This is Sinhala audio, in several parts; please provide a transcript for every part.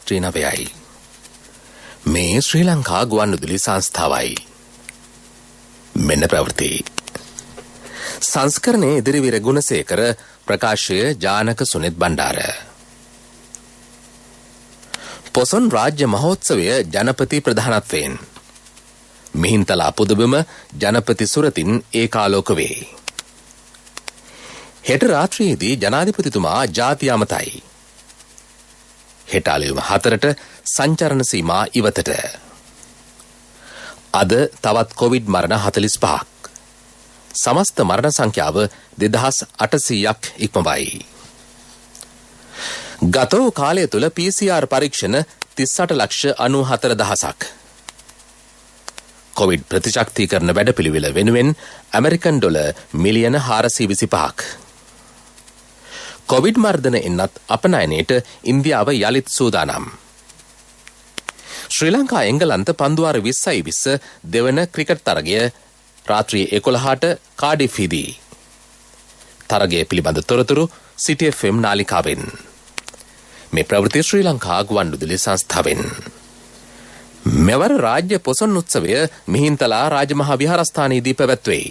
රාත්‍රී 9යි. මේ ශ්‍රී ලංකා ගුවන්විදුලි සංස්ථාවයි. මෙන්න ප්‍රවෘත්ති. සංස්කරණයේ ඉදිරිවිර ගුණසේකර, ප්‍රකාශය ජානක සුනිත් බණ්ඩාර. පොසොන් රාජ්‍ය මහෝත්සවය ජනපති ප්‍රධානත්වයෙන්. මිහින්තලා පුදබිම ජනපති සුරතින් ඒකාලෝක වේ. හෙට රාත්‍රියේදී ජනාධිපතිතුමා ජාතිය අමතයි. හෙට අලුයම 4ට සංචරණ සීමා ඉවතට. අද තවත් කොවිඩ් මරණ 45ක්. සමස්ත මරණ සංඛ්‍යාව 2800ක් ඉක්මවයි. ගත වූ කාලය තුළ PCR පරීක්ෂණ 38,94,000ක්. කොවිඩ් ප්‍රතිශක්තිකරණ වැඩපිළිවෙල වෙනුවෙන් ඇමරිකන් ඩොලර් මිලියන 425ක්. කොවිඩ් මර්ධන එන්නත් අපනයනයට ඉන්දියාව යළිත් සූදානම්. ශ්‍රී ලංකා එංගලන්ත පන්දුවාර 20/20 දෙවන ක්‍රිකට් තරගය රාත්‍රී 11ට කාඩිෆ්හිදී. තරගය පිළිබඳ තොරතුරු සිටි FM නාලිකාවෙන්. මේ ප්‍රවෘත්ති ශ්‍රී ලංකා ගුවන්විදුලි සංස්ථාවෙන්. මෙවර රාජ්‍ය පොසොන් උත්සවය මිහින්තලා රාජමහා විහාරස්ථානයේදී පැවැත්වේ.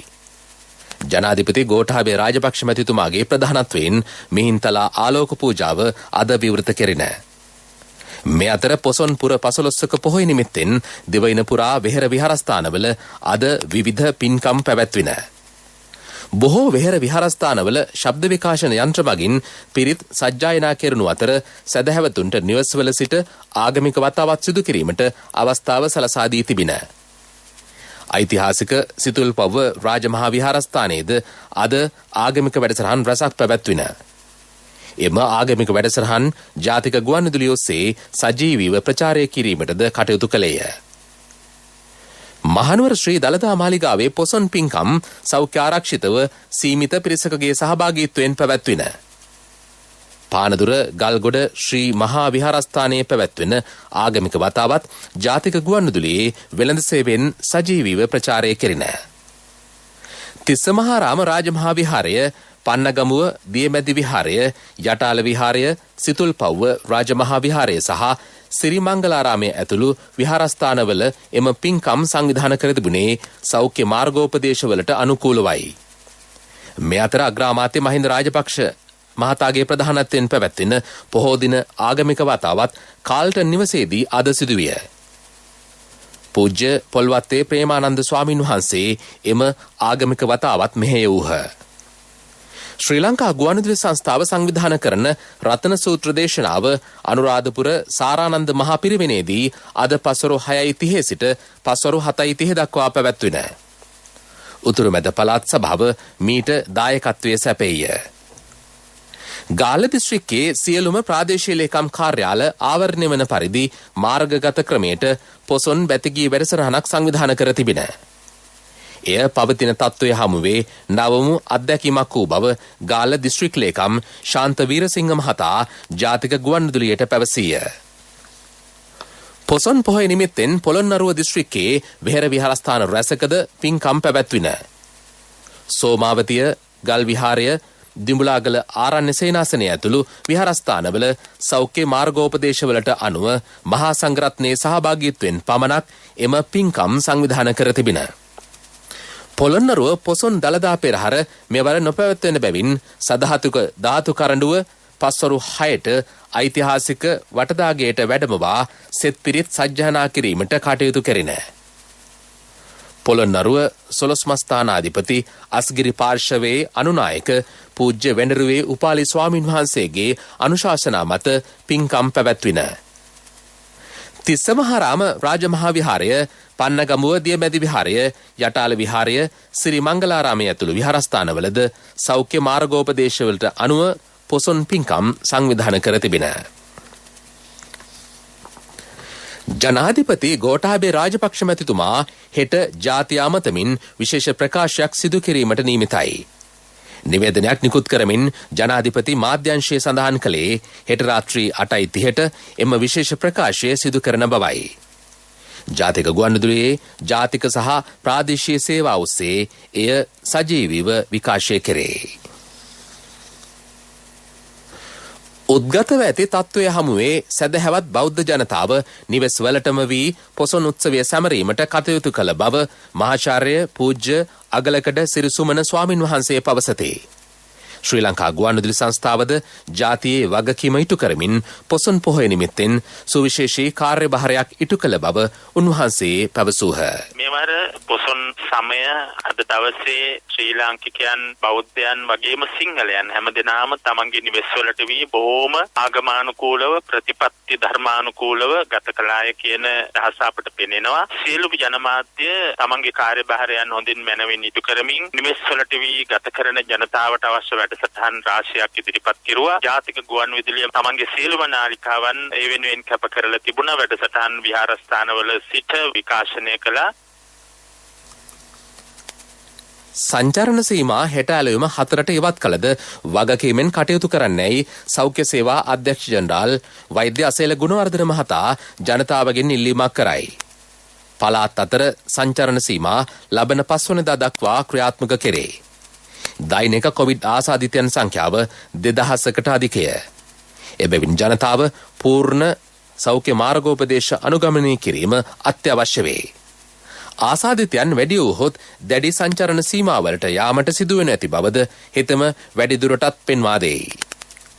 ජනාධිපති ගෝඨාභය රාජපක්ෂ මැතිතුමාගේ ප්‍රධානත්වයෙන් මිහින්තලා ආලෝක පූජාව අද විවෘත කෙරිණ. මේ අතර පොසොන් පුර 15ක පොහොය නිමිත්තෙන් දිවයින පුරා වෙහෙර විහාරස්ථානවල අද විවිධ පින්කම් පැවැත්වින. බොහෝ වෙහෙර විහාරස්ථානවල ශබ්ද විකාශන යන්ත්‍ර මගින් පිරිත් සජ්ජායනා කෙරෙනු අතර සදහැවතුන්ට නිවස්වල සිට ආගමික වතාවත් සිදු කිරීමට අවස්ථාව සලසා දී තිබින. ඓතිහාසික සිතුල්පව්ව රාජමහා විහාරස්ථානයේද අද ආගමික වැඩසටහන් රැසක් පැවැත්වින. එම ආගමික වැඩසටහන් ජාතික ගුවන්විදුලිය ඔස්සේ සජීවීව ප්‍රචාරය කිරීමටද කටයුතු කළේය. මහනුවර ශ්‍රී දළදා මාලිගාවේ පොසොන් පින්කම් සෞඛ්‍ය ආරක්ෂිතව සීමිත පිරිසකගේ සහභාගීත්වයෙන් පැවැත්වින. පානදුර ගල්ගොඩ ශ්‍රී මහා විහාරස්ථානයේ පැවැත්වෙන ආගමික වතාවත් ජාතික ගුවන්විදුලියේ වෙළඳ සේවයෙන් සජීවීව ප්‍රචාරය කෙරිණ. තිස්සමහාරාම රාජමහා විහාරය, පන්නගමුව දියමැදි විහාරය, යටාල විහාරය, සිතුල්පව්ව රාජමහා විහාරය සහ සිරිමංගලාරාමයේ ඇතුළු විහාරස්ථානවල එම පින්කම් සංවිධානය කර තිබුණේ සෞඛ්‍ය මාර්ගෝපදේශවලට අනුකූලවයි. මේ අතර අග්‍රාමාත්‍ය මහින්ද රාජපක්ෂ මහතාගේ ප්‍රධානත්වයෙන් පැවැත්වෙන පොහෝ දින ආගමික වතාවත් කාල්ටන් නිවසේදී අද සිදුවිය. පූජ්‍ය පොල්වත්තේ ප්‍රේමානන්ද ස්වාමීන් වහන්සේ එම ආගමික වතාවත් මෙහෙය වූහ. ශ්‍රී ලංකා ගුවන්විදුලි සංස්ථාව සංවිධානය කරන රතන සූත්‍ර දේශනාව අනුරාධපුර සාරානන්ද මහා පිරිවෙනේදී අද පසරු 6:30 සිට පසරු 7:30 දක්වා පැවැත්වින. උතුරු මැද පළාත් සභාව මීට දායකත්වයේ සැපෙయ్య. ගාල්ල දිස්ත්‍රික්කයේ සියලුම ප්‍රාදේශීය ලේකම් කාර්යාල ආවරණය වන පරිදි මාර්ගගත ක්‍රමයට පොසොන් බැතිගී වැඩසටහනක් සංවිධානය කර තිබින. එය පවතින තත්ත්වය හමුවේ නවමු අත්දැකීමක් වූ බව ගාල්ල දිස්ත්‍රික් ලේකම් ශාන්ත වීරසිංහ මහතා ජාතික ගුවන්විදුලියට පැවසීය. පොසොන් පොහොය නිමිත්තෙන් පොළොන්නරුව දිස්ත්‍රික්කයේ වෙහෙර විහාරස්ථාන රැසකද පින්කම් පැවැත්වින. සෝමාවතිය, ගල් විහාරය, දිඹුලාගල ආරණ්‍ය සේනාසනය ඇතුළු විහාරස්ථානවල සෞඛ්‍ය මාර්ගෝපදේශවලට අනුව මහා සංඝරත්නයේ සහභාගීත්වයෙන් පමණක් එම පින්කම් සංවිධානය කර තිබින. පොළොන්නරුව පොසොන් දළදා පෙරහර මෙවර නොපැවැත්වෙන බැවින් සදහතුක ධාතු කරඬුව පස්වරු 6ට ඓතිහාසික වටදාගයට වැඩමවා සෙත් පිරිත් සජ්ජායනා කිරීමට කටයුතු කෙරිණ. පොළොන්නරුව සොළොස්මස්ථානාධිපති අස්ගිරි පාර්ශවයේ අනුනායක පූජ්‍ය වෙඬරුවේ උපාලි ස්වාමින් වහන්සේගේ අනුශාසනා මත පින්කම් පැවැත්වින. තිස්සමහාරාම රාජමහා විහාරය, පන්නගමුව දියමැදි විහාරය, යටාල විහාරය, සිරිමංගලාරාමයේ ඇතුළු විහාරස්ථානවලද සෞඛ්‍ය මාර්ගෝපදේශවලට අනුව පොසොන් පින්කම් සංවිධානය කර තිබෙන. ජනාධිපති ගෝඨාභය රාජපක්ෂ මැතිතුමා හෙට ජාතිය අමතමින් විශේෂ ප්‍රකාශයක් සිදු කිරීමට නියමිතයි. නිවේදනයක් නිකුත් කරමින් ජනාධිපති මාධ්‍යංශය සඳහන් කළේ හෙට රාත්‍රී 8:30ට එම විශේෂ ප්‍රකාශය සිදු කරන බවයි. ජාතික ගුවන්විදුලියේ ජාතික සහ ප්‍රාදේශීය සේවා ඔස්සේ එය සජීවීව විකාශය කෙරේ. උද්ගතව ඇති තත්ත්වය හමුවේ සැදැහැවත් බෞද්ධ ජනතාව නිවෙස් වලටම වී පොසොන් උත්සවය සැමරීමට කටයුතු කළ බව මහාචාර්ය පූජ්‍ය අගලකඩ සිරිසුමන ස්වාමින් වහන්සේ පවසති. ශ්‍රී ලංකා ගුවන්විදුලි සංස්ථාවද ජාතියේ වගකීම ඉටු කරමින් පොසොන් පොහොය නිමිත්තෙන් සුවිශේෂී කාර්යභාරයක් ඉටු කළ බව උන්වහන්සේ පැවසූහ. මෙවර පොසොන් සමය අද දවසේ ශ්‍රී ලාංකිකයන් බෞද්ධයන් වගේම සිංහලයන් හැමදෙනාම තමන්ගේ නිවෙස්වලට වී බොහෝම ආගමානුකූලව ප්‍රතිපත්ති ධර්මානුකූලව ගත කළාය කියන අදහස අපට පෙනෙනවා. සියලුම ජනමාධ්‍ය තමන්ගේ කාර්යභාරයන් හොඳින් මැනවින් ඉටු කරමින් නිවෙස්වලට වී ගත කරන ජනතාවට අවශ්‍ය වැඩසටහන් රාශියක් ඉදිරිපත් කෙරුවා. ජාතික ගුවන්විදුලිය තමන්ගේ සියලුම නාලිකාවන් ඒ වෙනුවෙන් කැප කරලා තිබුණා. වැඩසටහන් විහාරස්ථානවල සිට විකාශනය කළා. සංචරණ සීමා හෙට ඇලවීම 4ට ඉවත් කළද වගකීමෙන් කටයුතු කරන්නැයි සෞඛ්‍ය සේවා අධ්‍යක්ෂ ජනරාල් වෛද්‍ය අසේල ගුණවර්ධන මහතා ජනතාවගෙන් ඉල්ලීමක් කරයි. පළාත් අතර සංචරණ සීමා ලබන 5 වෙනිදා දක්වා ක්‍රියාත්මක කෙරේ. දෛනික කොවිඩ් ආසාදිතයන් සංඛ්‍යාව 2000කට අධිකය. එබැවින් ජනතාව පූර්ණ සෞඛ්‍ය මාර්ගෝපදේශ අනුගමනය කිරීම අත්‍යවශ්‍ය වේ. ආසාදිතයන් වැඩි වූහොත් දැඩි සංචරණ සීමාවලට යාමට සිදුවෙන ඇති බවද හෙතම වැඩිදුරටත් පෙන්වා දෙයි.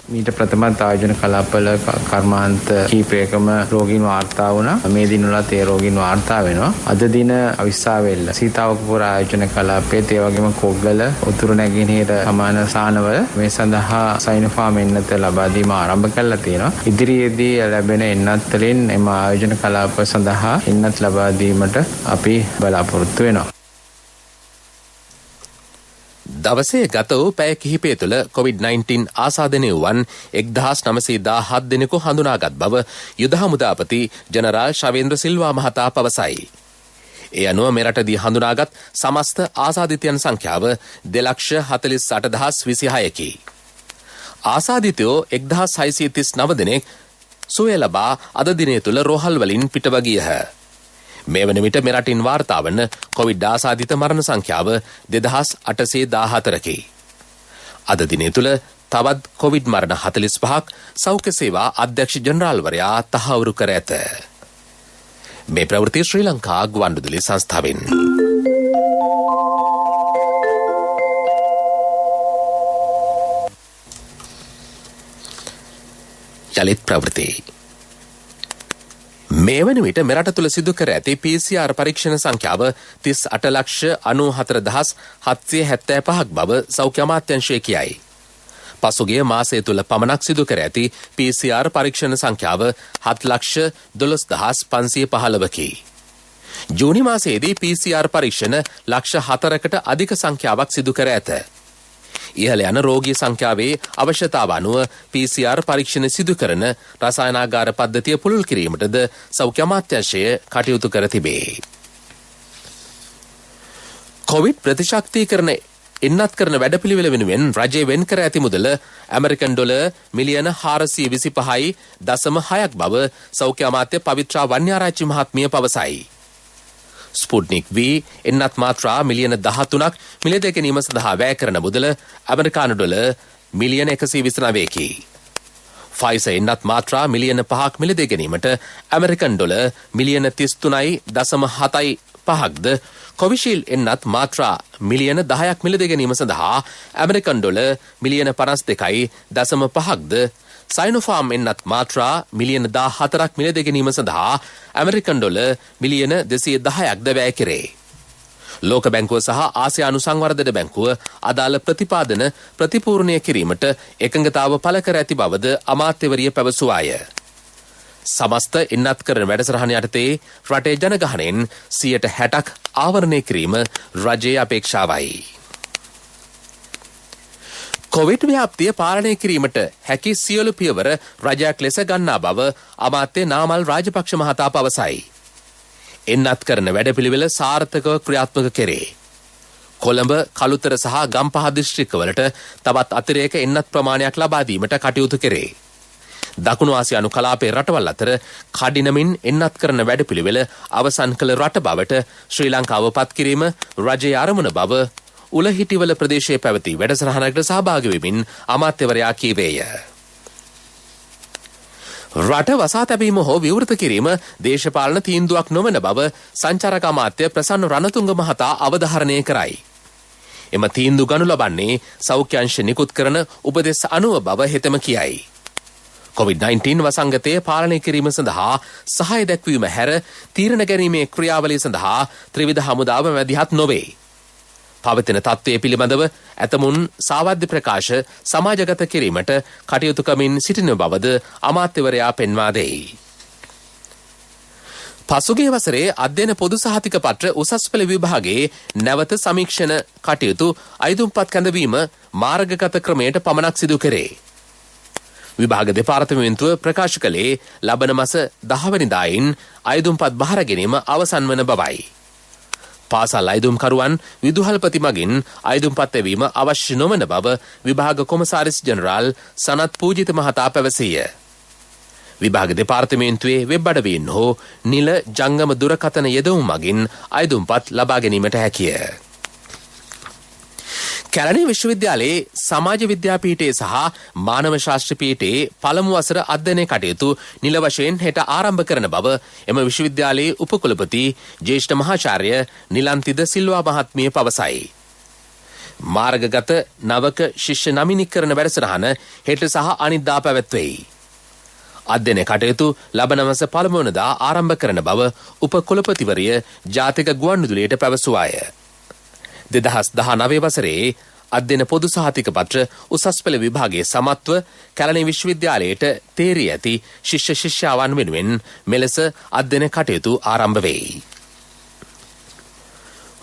මීට ප්‍රථමත් ආයෝජන කලාපවල කර්මාන්ත කීපයකම රෝගීන් වාර්තා වුණා. මේ දිනවලත් ඒ රෝගීන් වාර්තා වෙනවා. අද දින අවිස්සාවෙල්ල සීතාවකපුර ආයෝජන කලාපයේත් ඒ වගේම කොග්ගල උතුරු නැගෙනහිර සමාන ස්ථානවල මේ සඳහා සයිනෝෆාම් එන්නත ලබා දීම ආරම්භ කරලා තියෙනවා. ඉදිරියේදී ලැබෙන එන්නත් වලින් එම ආයෝජන කලාප සඳහා එන්නත් ලබා දීමට අපි බලාපොරොත්තු වෙනවා. දවසේ ගත වූ පැය කිහිපය තුළ COVID-19 ආසාදනය වූවන් 1917 දෙනෙකු හඳුනාගත් බව යුද හමුදාපති ජනරාල් ශවේන්ද්‍ර සිල්වා මහතා පවසයි. ඒ අනුව මෙරටදී හඳුනාගත් සමස්ත ආසාදිතයන් සංඛ්‍යාව 2,48,26,26කි. ආසාදිතයෝ 1,639 දෙනෙක් සුවය ලබා අද දිනය තුළ රෝහල් වලින් පිටව ගියහ. මේ වන විට මෙරටින් වාර්තා වන කොවිඩ් ආසාදිත මරණ සංඛ්‍යාව 2,814කි. අද දිනය තුළ තවත් කොවිඩ් මරණ 45ක් සෞඛ්‍ය සේවා අධ්‍යක්ෂ ජනරාල්වරයා තහවුරු කර ඇත. මේ ප්‍රවෘත්ති ශ්‍රී ලංකා ගුවන්විදුලි සංස්ථාවෙන්. යලිත් ප්‍රවෘත්ති. මේ වන විට මෙරට තුළ සිදු කර ඇති PCR පරීක්ෂණ සංඛ්‍යාව 38,94,775ක් බව සෞඛ්‍ය අමාත්‍යාංශය කියයි. පසුගිය මාසය තුළ පමණක් සිදු කර ඇති PCR පරීක්ෂණ සංඛ්‍යාව 7,12,515කි. ජූනි මාසයේදී PCR පරීක්ෂණ 4,00,000කට අධික සංඛ්‍යාවක් සිදු කර ඇත. ඉහළ යන රෝගී සංඛ්‍යාවේ අවශ්‍යතාව අනුව PCR පරීක්ෂණ සිදු කරන රසායනාගාර පද්ධතිය පුළුල් කිරීමටද සෞඛ්‍ය අමාත්‍යාංශය කටයුතු කර තිබේ. කොවිඩ් ප්‍රතිශක්තිකරණ එන්නත් කරන වැඩපිළිවෙල වෙනුවෙන් රජය වෙන් කර ඇති මුදල ඇමරිකන් ඩොලර් මිලියන 425.6ක් බව සෞඛ්‍ය අමාත්‍ය පවිත්‍රා වන්‍යාරච්චි මහත්මිය පවසයි. ස්පුට්නික් V එන්නත් මාත්‍රා මිලියන 13ක් මිලදී ගැනීම සඳහා වැය කරන මුදල ඇමරිකානු ඩොලර් මිලියන 129කි. ෆයිසර් එන්නත් මාත්‍රා මිලියන 5ක් මිලදී ගැනීමට ඇමරිකන් ඩොලර් මිලියන 33.75ක්ද කොවිෂීල්ඩ් එන්නත් මාත්‍රා මිලියන 10ක් මිලදී ගැනීම සඳහා ඇමරිකන් ඩොලර් මිලියන 52.5ක්ද සයිනෝෆාම් එන්නත් මාත්‍රා මිලියන 14ක් මිලදී ගැනීම සඳහා ඇමරිකන් ඩොලර් මිලියන 210ක්ද වැය කෙරේ. ලෝක බැංකුව සහ ආසියානු සංවර්ධන බැංකුව අදාළ ප්‍රතිපාදන ප්‍රතිපූර්ණය කිරීමට එකඟතාව පළ කර ඇති බවද අමාත්‍යවරිය පැවසුවාය. සමස්ත එන්නත් කරන වැඩසටහන යටතේ රටේ ජනගහනයෙන් 60%ක් ආවරණය කිරීම රජයේ අපේක්ෂාවයි. කොවිඩ් ව්‍යාප්තිය පාලනය කිරීමට හැකි සියලු පියවර රජයක් ලෙස ගන්නා බව අමාත්‍ය නාමල් රාජපක්ෂ මහතා පවසයි. එන්නත් කරන වැඩපිළිවෙල සාර්ථකව ක්‍රියාත්මක කෙරේ. කොළඹ, කළුතර සහ ගම්පහ දිස්ත්‍රික්කවලට තවත් අතිරේක එන්නත් ප්‍රමාණයක් ලබා දීමට කටයුතු කෙරේ. දකුණු ආසියානු කලාපයේ රටවල් අතර කඩිනමින් එන්නත් කරන වැඩපිළිවෙල අවසන් කළ රට බවට ශ්‍රී ලංකාව පත් කිරීම රජයේ අරමුණ බව උලහිටිවල ප්‍රදේශයේ පැවති වැඩසටහනකට සහභාගී වෙමින් අමාත්‍යවරයා කීවේය. රට වසා තැබීම හෝ විවෘත කිරීම දේශපාලන තීන්දුවක් නොවන බව සංචාරක අමාත්‍ය ප්‍රසන්න රණතුංග මහතා අවධාරණය කරයි. එම තීන්දුව ගනු ලබන්නේ සෞඛ්‍ය අංශ නිකුත් කරන උපදෙස් අනුව බව හෙතෙම කියයි. COVID-19 වසංගතය පාලනය කිරීම සඳහා සහාය දැක්වීම හැර තීරණ ගැනීමේ ක්‍රියාවලිය සඳහා ත්‍රිවිධ හමුදාව මැදිහත් නොවේ. පවතින තත්ත්වය පිළිබඳව ඇතමුන් සාවද්‍ය ප්‍රකාශ සමාජගත කිරීමට කටයුතු කමින් සිටින බවද අමාත්‍යවරයා පෙන්වා දෙයි. පසුගිය වසරේ අධ්‍යයන පොදු සහතික පත්‍ර උසස් පෙළ විභාගයේ නැවත සමීක්ෂණ කටයුතු අයදුම්පත් කැඳවීම මාර්ගගත ක්‍රමයට පමණක් සිදු කරේ. විභාග දෙපාර්තමේන්තුව ප්‍රකාශ කළේ ලබන මස 10 වෙනිදායින් අයදුම්පත් බහර ගැනීම අවසන් වන බවයි. පාසල් අයදුම්කරුවන් විදුහල්පති මගින් අයදුම්පත් එවීම අවශ්‍ය නොවන බව විභාග කොමසාරිස් ජෙනරාල් සනත් පූජිත මහතා පැවසීය. විභාග දෙපාර්තමේන්තුවේ වෙබ් අඩවියෙන් හෝ නිල ජංගම දුරකථන යෙදවුම් මගින් අයදුම්පත් ලබා ගැනීමට හැකිය. කැලණි විශ්වවිද්‍යාලයේ සමාජ විද්‍යාපීඨයේ සහ මානව ශාස්ත්‍ර පීඨයේ පළමු වසර අධ්‍යයන කටයුතු නිල වශයෙන් හෙට ආරම්භ කරන බව එම විශ්වවිද්‍යාලයේ උපකුලපති ජ්‍යෙෂ්ඨ මහාචාර්ය නිලන්තිද සිල්වා මහත්මිය පවසයි. මාර්ගගත නවක ශිෂ්‍ය නමිනීකරණ වැඩසටහන හෙට සහ අනිද්දා පැවැත්වෙයි. අධ්‍යයන කටයුතු ලබන මාස පළමු වනදා ආරම්භ කරන බව උපකුලපතිවරිය ජාතික ගුවන්විදුලියට පැවසුවාය. 2019 වසරේ අධ්‍යයන පොදු සහතික පත්‍ර උසස් පෙළ විභාගයේ සමත්ව කැලණි විශ්වවිද්‍යාලයට තේරී ඇති ශිෂ්‍ය ශිෂ්‍යාවන් වෙනුවෙන් මෙලෙස අධ්‍යයන කටයුතු ආරම්භ වෙයි.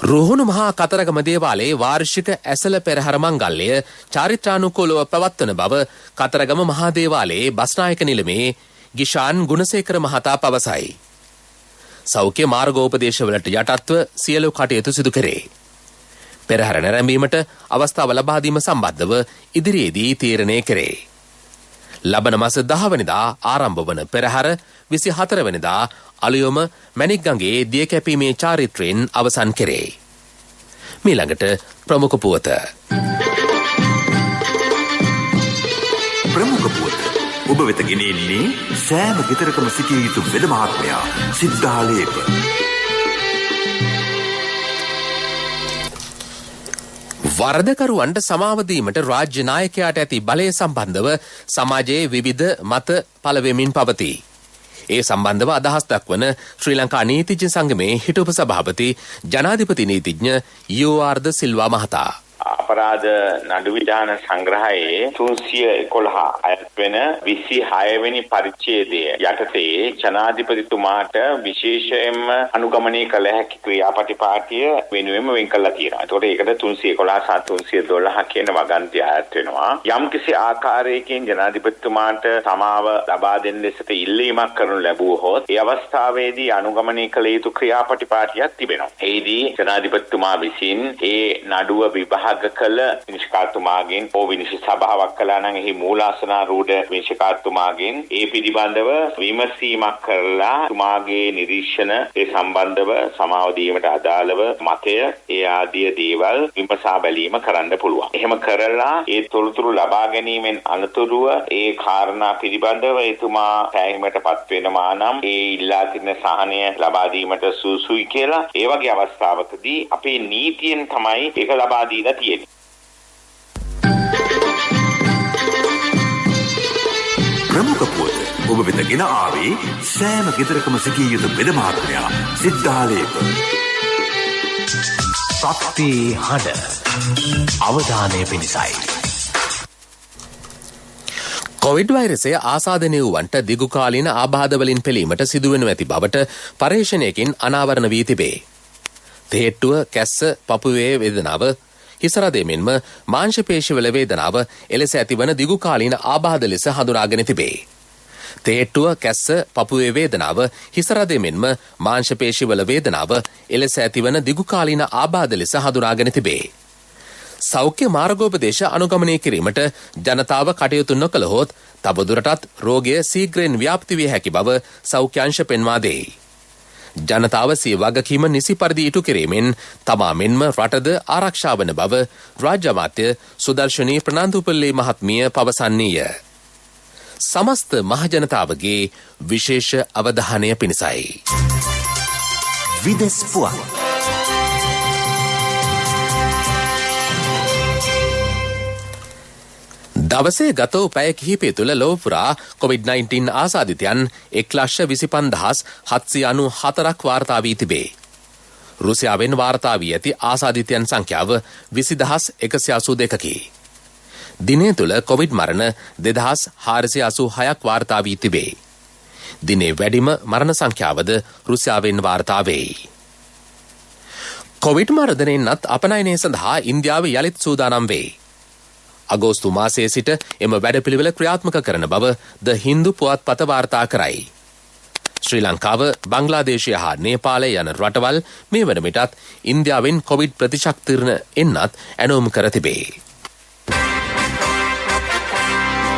රුහුණු මහා කතරගම දේවාලයේ වාර්ෂික ඇසළ පෙරහර මංගල්‍යය චාරිත්‍රානුකූලව පවත්වන බව කතරගම මහා දේවාලයේ බස්නායක නිලමේ ගිෂාන් ගුණසේකර මහතා පවසයි. සෞඛ්‍ය මාර්ගෝපදේශවලට යටත්ව සියලු කටයුතු සිදු කරේ. පෙරහර නැරඹීමට අවස්ථාව ලබා දීම සම්බන්ධව ඉදිරියේදී තීරණය කරේ. ලබන මාස 10 වෙනිදා ආරම්භ වන පෙරහර 24 වෙනිදා අලුයම මැණික්ගඟේ දිය කැපීමේ චාරිත්‍රයෙන් අවසන් කරේ. මීළඟට ප්‍රමුඛ පුවත. ප්‍රමුඛ පුවත ඔබ වෙත ගෙනෙන්නේ සෑම ගෙදරකම සිටිය යුතු වෙද මහත්මයා සිද්ධාලේප. වරදකරුවන්ට සමාව දීමට රාජ්‍ය නායකයාට ඇති බලය සම්බන්ධව සමාජයේ විවිධ මත පළවෙමින් පවතී. ඒ සම්බන්ධව අදහස් දක්වන ශ්‍රී ලංකා නීතිඥ සංගමේ හිටපු සභාපති ජනාධිපති නීතිඥ යූආර් ද සිල්වා මහතා අපරාධ නඩු විධාන සංග්‍රහයේ 311 අයත් වෙන 26 වෙනි පරිච්ඡේදය යටතේ ජනාධිපතිතුමාට විශේෂයෙන්ම අනුගමනය කළ හැකි ක්‍රියාපටිපාටිය වෙනුවෙන්ම වෙන් කළා තියෙනවා. ඒතකොට ඒකට 311 සහ 312 කියන වගන්ති අයත් වෙනවා. යම්කිසි ආකාරයකින් ජනාධිපතිතුමාට සමාව ලබා දෙන්න ලෙසට ඉල්ලීමක් කරනු ලැබුවහොත් ඒ අවස්ථාවේදී අනුගමනය කළ යුතු ක්‍රියාපටිපාටියක් තිබෙනවා. එෙහිදී ජනාධිපතිතුමා විසින් ඒ නඩුව විභාග කළ විනිශ්චයකාරතුමාගෙන් හෝ විනිශ්චය සභාවක් කළා නම් එහි මූලාසනාරූඪ විනිශ්චයකාරතුමාගෙන් ඒ පිළිබඳව විමසීමක් කරලා තුමාගේ නිරීක්ෂණ ඒ සම්බන්ධව සමාව දීමට අදාළව මතය ඒ ආදී දේවල් විමසා බැලීම කරන්න පුළුවන්. එහෙම කරලා ඒ තොරතුරු ලබා ගැනීමෙන් අනතුරුව ඒ කාරණා පිළිබඳව එතුමා පැහැීමටපත් වෙනවා නම් ඒ ඉල්ලා සිටින සහනය ලබා දීමට සුසුයි කියලා ඒ වගේ අවස්ථාවකදී අපේ නීතියෙන් තමයි ඒක ලබා දීලා තියෙන්නේ. ප්‍රමුඛ පුවත ඔබ වෙත ගෙන ආවේ සෑම ගෙදරකම සිටිය යුතු වෙද මහත්මයා සිද්ධාලේප. සත්‍ය හඬ අවධානය පිණිසයි. කොවිඩ් වෛරසය ආසාදනය වූවන්ට දිගුකාලීන ආබාධවලින් පෙළීමට සිදුවෙනු ඇති බවට පර්යේෂණයකින් අනාවරණ වී තිබේ. තේට්ටුව, කැස්ස, පපුවේ වේදනාව, හිසරදේ මෙන්ම මාංශපේශිවල වේදනාව එලෙස ඇතිවන දිගුකාලීන ආබාධ ලෙස හඳුනාගෙන තිබේ. තේට්ටුව, කැස්ස, පපුවේ වේදනාව, හිසරදේ මෙන්ම මාංශපේශිවල වේදනාව එලෙස ඇතිවන දිගුකාලීන ආබාධ ලෙස හඳුනාගෙන තිබේ. සෞඛ්‍ය මාර්ගෝපදේශ අනුගමනය කිරීමට ජනතාව කටයුතු නොකළහොත් තවදුරටත් රෝගය සීඝ්‍රයෙන් ව්‍යාප්ති විය හැකි බව සෞඛ්‍ය අංශ පෙන්වා දෙයි. ජනතාව සිය වගකීම නිසි පරිදි ඉටු කිරීමෙන් තමා මෙන්ම රටද ආරක්ෂා වන බව රාජ්‍ය අමාත්‍ය සුදර්ශනී ප්‍රනාන්දුපල්ලේ මහත්මිය පවසන්නීය. සමස්ත මහජනතාවගේ විශේෂ අවධානය පිණිසයි. විදෙස් පුවත්. දවසේ ගත වූ පැය කිහිපය තුළ ලොව පුරා COVID-19 ආසාදිතයන් 1,25,794ක් වාර්තා වී තිබේ. රුසියාවෙන් වාර්තා වී ඇති ආසාදිතයන් සංඛ්‍යාව 20,182කි. දිනය තුළ කොවිඩ් මරණ 2,486ක් වාර්තා වී තිබේ. දිනේ වැඩිම මරණ සංඛ්‍යාවද රුසියාවෙන් වාර්තා වෙයි. කොවිඩ් මර්ධනයෙන්වත් අපනයනය සඳහා ඉන්දියාව යළිත් සූදානම් වේ. අගෝස්තු මාසයේ සිට එම වැඩපිළිවෙල ක්‍රියාත්මක කරන බව ද හින්දු පුවත්පත වාර්තා කරයි. ශ්‍රී ලංකාව, බංග්ලාදේශය හා නේපාලය යන රටවල් මේ වන විටත් ඉන්දියාවෙන් කොවිඩ් ප්‍රතිශක්තිරණ එන්නත් ඇනෝම් කර තිබේ.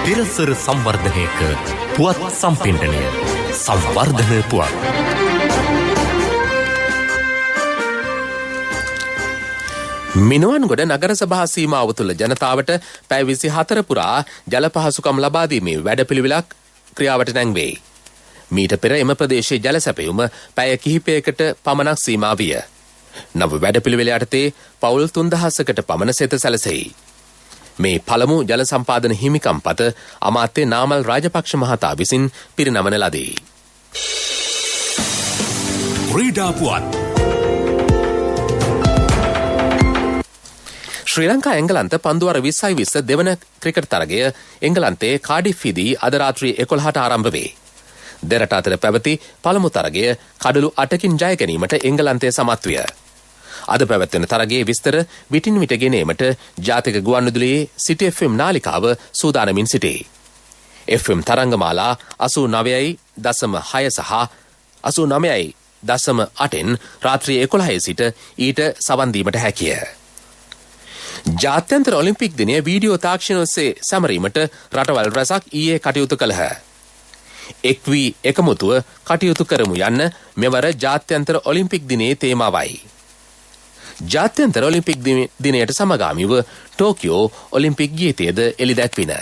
පිරසර සංවර්ධනයක පුවත් සම්පින්ඩනය සංවර්ධන පුවත්. මිනුවන්ගොඩ නගර සභා සීමාව තුළ ජනතාවට පැය 24 පුරා ජල පහසුකම් ලබා දීමේ වැඩපිළිවෙලක් ක්‍රියාවට නැංවේ. මීට පෙර එම ප්‍රදේශයේ ජල සැපයුම පැය කිහිපයකට පමණක් සීමා විය. නව වැඩපිළිවෙල යටතේ පවුල් 3000කට පමණ සෙත සැලසෙයි. මේ පළමු ජල සම්පාදන හිමිකම් පත අමාත්‍ය නාමල් රාජපක්ෂ මහතා විසින් පිරිනමන ලදී. ක්‍රීඩා පුවත්. ශ්‍රී ලංකා එංගලන්ත පන්දුවර 2020 දෙවන ක්‍රිකට් තරගය එංගලන්තයේ කාඩිෆ්විදී අද රාත්‍රී 11ට ආරම්භ වේ. දෙරට අතර පැවති පළමු තරගය කඩලු 8කින් ජය ගැනීමට එංගලන්තය සමත් විය. අද පැවැත්වෙන තරගයේ විස්තර විටින් විට ගෙනීමට ජාතික ගුවන්විදුලියේ සිටි FM නාලිකාව සූදානමින් සිටී. FM තරංගමාලා 89.6 සහ 89.8න් රාත්‍රී 11 සිට ඊට සවන් දීමට හැකිය. ජාත්‍යන්තර ඔලිම්පික් දිනය වීඩියෝ තාක්ෂණ ඔස්සේ සැමරීමට රටවල් රැසක් ඊයේ කටයුතු කළහ. එක් වී එකමුතුව කටයුතු කරමු යන්න මෙවර ජාත්‍යන්තර ඔලිම්පික් දිනයේ තේමාවයි. ජාත්‍යන්තර ඔලිම්පික් දිනයට සමගාමීව ටෝකියෝ ඔලිම්පික් ගීතයද එළි දැක්වින.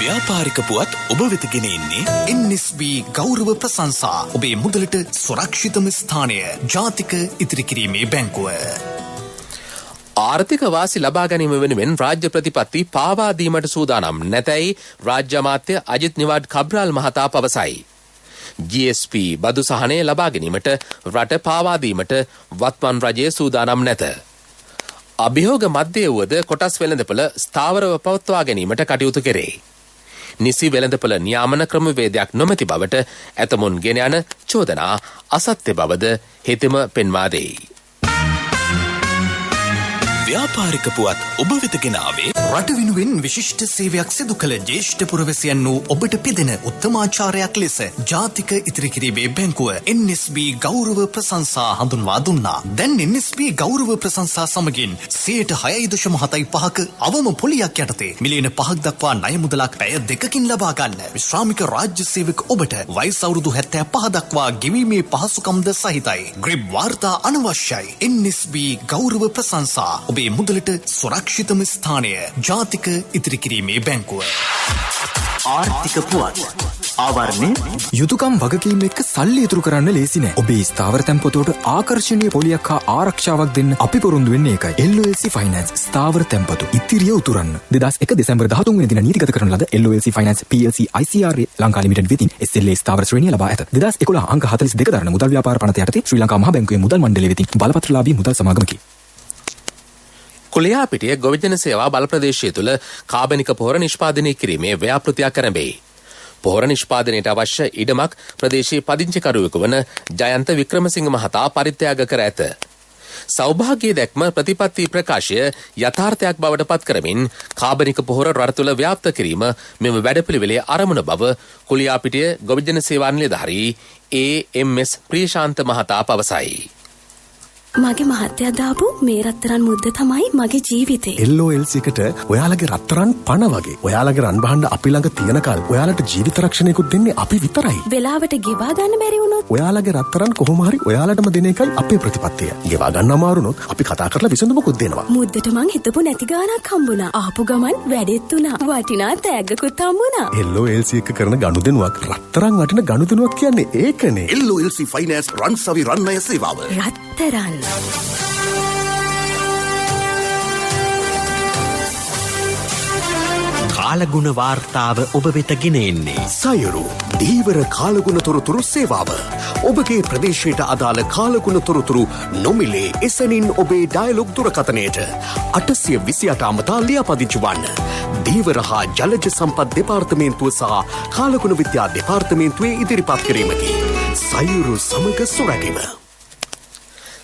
ව්‍යාපාරික පුවත් ඔබ වෙත ගෙන එන්නේ NSB ගෞරව ප්‍රශංසා. ඔබේ මුදලට සුරක්ෂිතම ස්ථානය ජාතික ඉතිරි කිරීමේ බැංකුව. ආර්ථික වාසි ලබා ගැනීම වෙනුවෙන් රාජ්‍ය ප්‍රතිපත්ති පාවා දීමට සූදානම් නැතැයි රාජ්‍ය අමාත්‍ය අජිත් නිවාඩ් කබ්‍රාල් මහතා පවසයි. GSP බදු සහනය ලබා ගැනීමට රට පාවා දීමට වත්මන් රජය සූදානම් නැත. අභියෝග මධ්‍යය වුවද කොටස් වෙළඳපොළ ස්ථාවරව පවත්වා ගැනීමට කටයුතු කෙරේ. නිසි වෙළඳපොළ නියාමන ක්‍රමවේදයක් නොමැති බවට ඇතමුන් ගෙන යන චෝදනා අසත්‍ය බවද හෙතෙම පෙන්වා දෙයි. ව්‍යාපාරික පුවත් ඔබ වෙත ගෙන ආවේ රට වෙනුවෙන් විශිෂ්ට සේවයක් සිදු කළ ජ්‍යෙෂ්ඨ පුරවැසියන් වූ ඔබට පිදෙන උත්තමාචාරයක් ලෙස ජාතික ඉතිරි කිරීමේ බැංකුව NSB ගෞරව ප්‍රශංසා හඳුන්වා දුන්නා. දැන් NSB ගෞරව ප්‍රශංසා සමගින් 6.75ක අවම පොලියක් යටතේ මිලියන 5ක් දක්වා ණය මුදලක් පැය 2කින් ලබා ගන්න. විශ්‍රාමික රාජ්‍ය සේවක ඔබට වයස අවුරුදු 75 දක්වා ගෙවීමේ පහසුකම්ද සහිතයි. ග්‍රිබ් වාර්තා අනවශ්‍යයි. NSB ගෞරව ප්‍රශංසා ඔබේ මුදලට සුරක්ෂිතම ස්ථානය ජාතික ඉතිරි කිරීමේ බැංකුව. ආර්ථික පුවත් ආවරණය යුතුයකම් වගකීම් එක්ක සල්ලි ඉතුරු කරන්න ලේසි නෑ. ඔබේ ස්ථාවර තැන්පතෝට ආකර්ෂණීය පොලියක් හා ආරක්ෂාවක් දෙන්න අපි පොරොන්දු වෙන්නේ ඒකයි. LOLC Finance ස්ථාවර තැන්පතු ඉතිරිය උතුරන්න. 2001 දෙසැම්බර් 13 වෙනි දින නීතිගත කරන ලද LOLC Finance PLC ICRA Lanka limited වෙතින් SLA ස්ථාවර ශ්‍රේණිය ලබා ඇත. 2011 අංක 42 දරන මුදල් ව්‍යාපාර පනත යටතේ ශ්‍රී ලංකා මහ බැංකුවේ මුදල් මණ්ඩලය වෙතින් බලපත්‍රලාභී මුදල් සමාගමකි. කුලියාපිටිය ගොවිජන සේවා බල ප්‍රදේශය තුළ කාබනික පොහොර නිෂ්පාදනය කිරීමේ ව්‍යාපෘතියක් ආරම්භයි. පොහොර නිෂ්පාදනයට අවශ්‍ය ඉඩමක් ප්‍රදේශයේ පදිංචිකරුවෙකු වන ජයන්ත වික්‍රමසිංහ මහතා පරිත්‍යාග කර ඇත. සෞභාග්‍ය දැක්ම ප්‍රතිපත්ති ප්‍රකාශය යථාර්ථයක් බවට පත් කරමින් කාබනික පොහොර රට තුළ ව්‍යාප්ත කිරීම මෙම වැඩපිළිවෙලේ අරමුණ බව කුලියාපිටිය ගොවිජන සේවා නිලධාරී AMS ප්‍රියශාන්ත මහතා පවසයි. මගේ මහත්තයා දාපු මේ රත්තරන් මුද්ද තමයි මගේ ජීවිතේ. LOLC එකට ඔයාලගේ රත්තරන් පණ වගේ. ඔයාලගේ රන් බහන්න අපි ළඟ තියනකල් ඔයාලට ජීවිත රක්ෂණයකුත් දෙන්නේ අපි විතරයි. වෙලාවට ගෙවා ගන්න බැරි වුණොත් ඔයාලගේ රත්තරන් කොහොම හරි ඔයාලටම දෙන එකයි අපේ ප්‍රතිපත්තිය. ගෙවා ගන්න අමාරුනොත් අපි කතා කරලා විසඳුමකුත් දෙනවා. මුද්දට මං හිතපු නැති ගාණක් හම්බුණා. ආපු ගමන් වැඩෙත් උනා. වටිනා තෑග්ගකුත් හම්බුණා. LOLC එක කරන ගනුදෙනුවක් රත්තරන් වටින ගනුදෙනුවක් කියන්නේ ඒකනේ. LOLC ෆයිනෑන්ස් රන් සවි රන් අය සේවාව. රත්තරන් කාලගුණ වාර්තාව ඔබ වෙත ගෙන එන්නේ සයුරු දීවර කාලගුණ තොරතුරු සේවාව. ඔබගේ ප්‍රදේශයට අදාළ කාලගුණ තොරතුරු නොමිලේ එසැනින් ඔබේ ඩයලොග් දුරකථනයට 828 අමතා ලියාපදිංචි වන්න. දීවර හා ජලජ සම්පත් දෙපාර්තමේන්තුව සහ කාලගුණ විද්‍යා දෙපාර්තමේන්තුවේ ඉදිරිපත් කිරීමකි. සයුරු සමග සුරැකීම.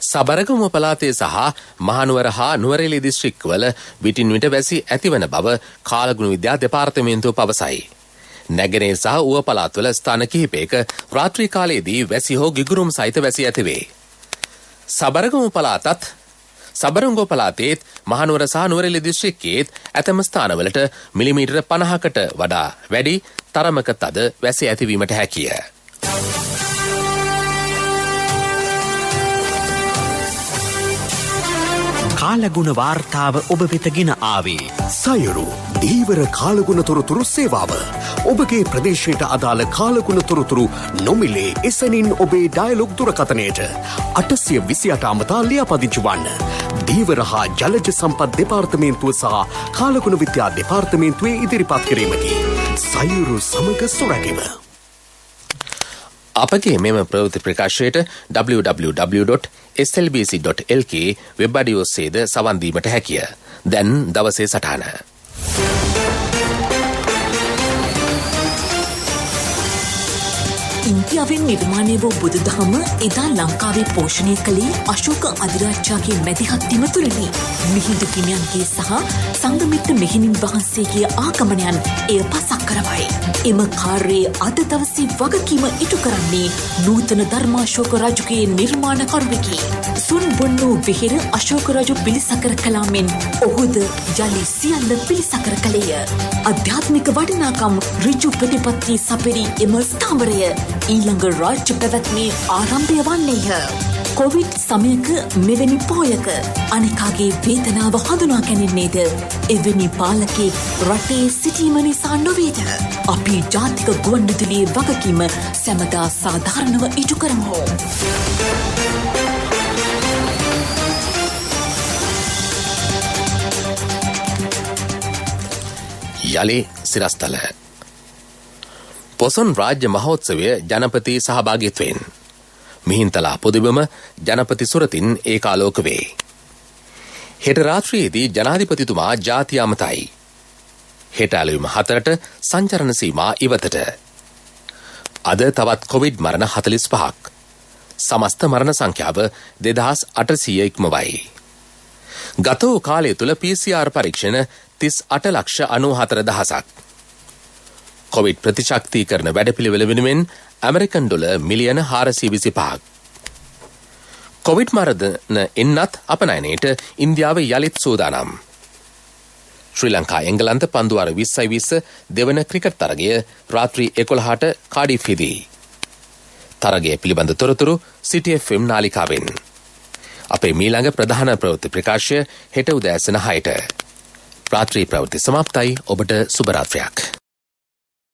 සබරගම පළාතේ සහ මහනුවර හා නුවරඑළිය දිස්ත්‍රික්කවල විටින් විට වැසි ඇතිවන බව කාලගුණ විද්‍යා දෙපාර්තමේන්තුව පවසයි. නැගෙනහිර සහ ඌව පළාත්වල ස්ථාන කිහිපයක රාත්‍රී කාලයේදී වැසි හෝ ගිගුරුම් සහිත වැසි ඇතිවේ. සබරගම පළාතේ මහනුවර සහ නුවරඑළිය දිස්ත්‍රික්කයේත් ඇතැම් ස්ථානවලට මිලිමීටර 50කට වඩා වැඩි තරමක තද වැසි ඇතිවීමට හැකිය. කාලගුණ වාර්තාව ඔබ වෙත ගෙන ආවේ සයුරු දීවර කාලගුණ තොරතුරු සේවාව. ඔබගේ ප්‍රදේශයට අදාළ කාලගුණ තොරතුරු නොමිලේ එසැනින් ඔබේ ඩයලොග් දුරකථනයට 828 අමතා ලියාපදිංචි වන්න. දීවර හා ජලජ සම්පත් දෙපාර්තමේන්තුව සහ කාලගුණ විද්‍යා දෙපාර්තමේන්තුවේ ඉදිරිපත් කිරීමකි. සයුරු සමග සුරැකීම. අපගේ මෙම ප්‍රවෘත්ති ප්‍රකාශයට www.slbc.lk වෙබ් අඩවි ඔස්සේද සවන් දීමට හැකිය. දැන් දවසේ සටහන. ඉන්දියාවෙන් නිර්මාණය වූ බුදුදහම එදා ලංකාවේ පෝෂණය කළේ අශෝක අධිරාජ්‍යගේ මැදිහත්වීම තුළනි. මිහිඳු හිමියන්ගේ සහ සංඝමිත්‍ර මෙහෙණින් වහන්සේගේ ආගමනයන් එය පසක් කරවයි. එම කාර්යයේ අද දවසේ වගකීම ඉටු කරන්නේ නූතන ධර්මාශෝක රජුගේ නිර්මාණකරුවෙකි. සුන් බොන්නෝ විහෙර අශෝක රජු පිළිසකර කළාමෙන් ඔහුද ජලි සියල්ල පිළිසකර කළේය. අධ්‍යාත්මික වටිනාකම් ඍජු ප්‍රතිපත්ති සපිරි එම ස්ථාවරය ඊළඟ රාජ්‍ය පැවැත්මේ ආරම්භය වන්නේය. කොවිඩ් සමයක මෙවැනි පෝයක අනිකාගේ වේදනාව හඳුනා ගැනීමේද එවැනි පාලකෙක් රටේ සිටීම නිසා නොවේද? අපි ජාතික ගුවන්විදුලියේ වගකීම සැමදා සාධාරණව ඉටු කරමු. යලි සිරස්තල පොසොන් රාජ්‍ය මහෝත්සවය ජනපති සහභාගීත්වයෙන් මිහින්තලා පොදුබම ජනපති සුරතින් ඒකාලෝක වේ. හෙට රාත්‍රියේදී ජනාධිපතිතුමා ජාතිය අමතයි. හෙට අලුයම 4ට සංචරණ සීමා ඉවතට. අද තවත් කොවිඩ් මරණ 45ක්. සමස්ත මරණ සංඛ්‍යාව 2800 ඉක්මවයි. ගත වූ කාලය තුළ PCR පරීක්ෂණ 38,94,000ක්. කොවිඩ් ප්‍රතිශක්තිකරණ වැඩපිළිවෙල වෙනුවෙන් ඇමරිකන් ඩොලර් මිලියන 425ක්. කොවිඩ් මරණ එන්නත් අපනයනයට ඉන්දියාව යළිත් සූදානම්. ශ්‍රී ලංකා එංගලන්ත පන්දුවාර 2020 දෙවන ක්‍රිකට් තරගය රාත්‍රී 11ට කාඩිෆ්හිදී. තරගය පිළිබඳ තොරතුරු City FM නාලිකාවෙන්. අපේ මීළඟ ප්‍රධාන ප්‍රවෘත්ති ප්‍රකාශය හෙට උදෑසන 6ට. රාත්‍රී ප්‍රවෘත්ති සමාප්තයි. ඔබට සුබ රාත්‍රියක්.